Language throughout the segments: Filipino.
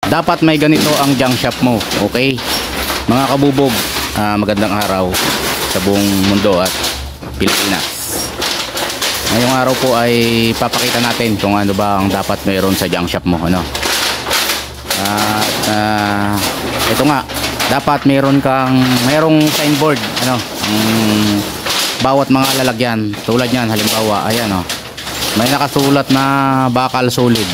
dapat may ganito ang junk shop mo. Okay, mga kabubog, magandang araw sa buong mundo at Pilipinas. Ngayong araw po ay papakita natin kung ano ba ang dapat mayroon sa junk shop mo, ano. Ito nga, dapat mayroong signboard, ano, bawat mga lalagyan. Tulad yan, halimbawa, ayan, oh, may nakasulat na bakal solid.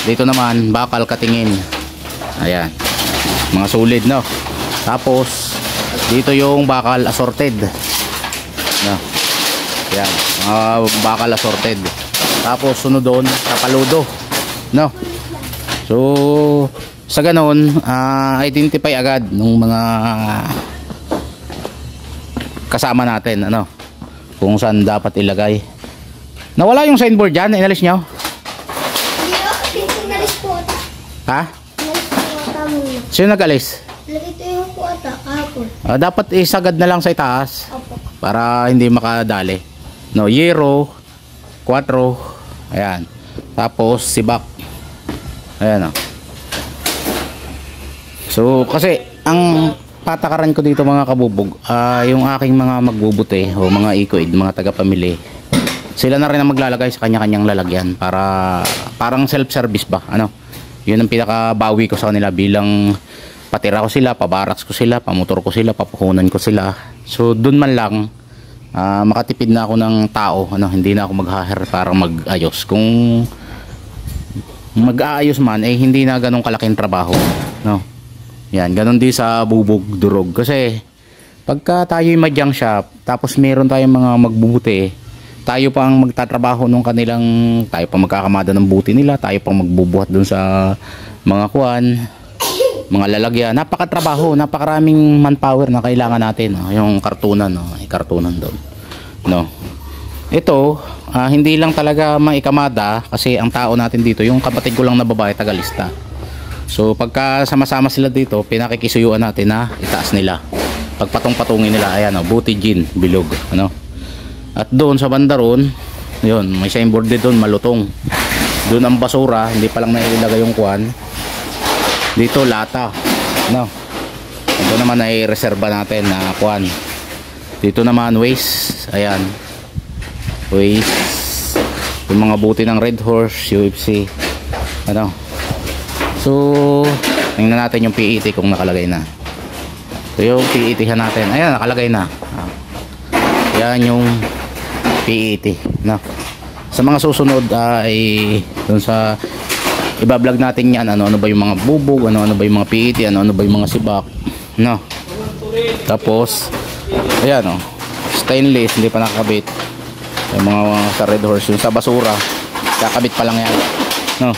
Dito naman bakal katingin, ayan, mga solid, no. Tapos dito yung bakal assorted, no. Yan, bakal assorted. Tapos sunod doon kapaludo, no. So sa ganon, identify agad ng mga kasama natin, ano, kung saan dapat ilagay. Nawala yung signboard dyan, inalis nyo? Ha? Sino nag-alis? Ito yung kuwata kahapon. Dapat isagad na lang sa itaas. Opo. Para hindi makadali. No, Yero 4. Ayan. Tapos sibak. Ayan, oh. So kasi ang patakaran ko dito, mga kabubog, yung aking mga magbubuti o mga ikoid, mga taga-pamili, sila na rin ang maglalagay sa kanya-kanyang lalagyan para parang self-service ba, ano. Yun ang pinakabawi ko sa kanila, bilang patira ko sila, pabaraks ko sila, pamotor ko sila, papuhunan ko sila. So dun man lang makatipid na ako ng tao, ano, hindi na ako mag-hire para mag-ayos. Kung mag-aayos man, hindi na ganong kalaking trabaho, no. Yan, ganon din sa bubog durog. Kasi pagka tayo may junk shop, tapos meron tayong mga magbubuti, tayo pang magtatrabaho nung kanilang, tayo pang magkakamada ng buti nila, tayo pang magbubuhat dun sa mga kuwan, mga lalagyan. Napakatrabaho, napakaraming manpower na kailangan natin, no? Yung kartunan, no? Ay, kartunan doon, no. Ito, hindi lang talaga maikamada, kasi ang tao natin dito, yung kapatid ko lang na babae, tagalista. So pagka sama-sama sila dito, pinakikisuyuan natin na itaas nila, pagpatong-patungin nila. Ayan, no? Buti gin, bilog, ano. At doon sa banda ron, yun, may signboard din doon, malutong. Doon ang basura, hindi pa lang nailagay yung kuwan. Dito lata, no. Ito naman ay reserba natin na kuwan. Dito naman waste, ayan, waste, yung mga buti ng Red Horse, UFC, ano. So tingnan natin yung PET kung nakalagay na. So yung PET natin, ayan, nakalagay na. Yan yung PET, no. Sa mga susunod ay dun sa iba-vlog natin yan, ano ba yung mga bubog, ano ba yung mga PET, ano ba yung mga sibak, no. Tapos ayan, oh, stainless, hindi pa nakakabit. Yung mga sa Red Horse, yung sa basura kakabit pa lang yan, no.